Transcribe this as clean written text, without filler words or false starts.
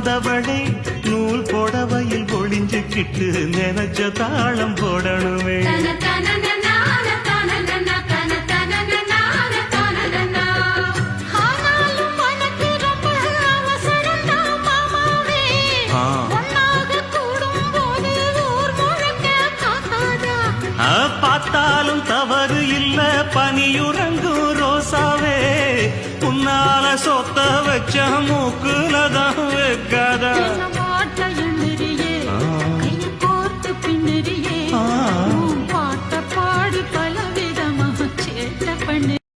வந்தவளே நூல் புடவையில் ஒளிஞ்சுக்கிட்டு நினைச்ச தாளம் போடணுமே. பார்த்தாலும் தவறு இல்ல பனியுறங்கும் ரோசாவே, உன்னால சொத்த வச்ச மூக்குலதான் வைக்காதா.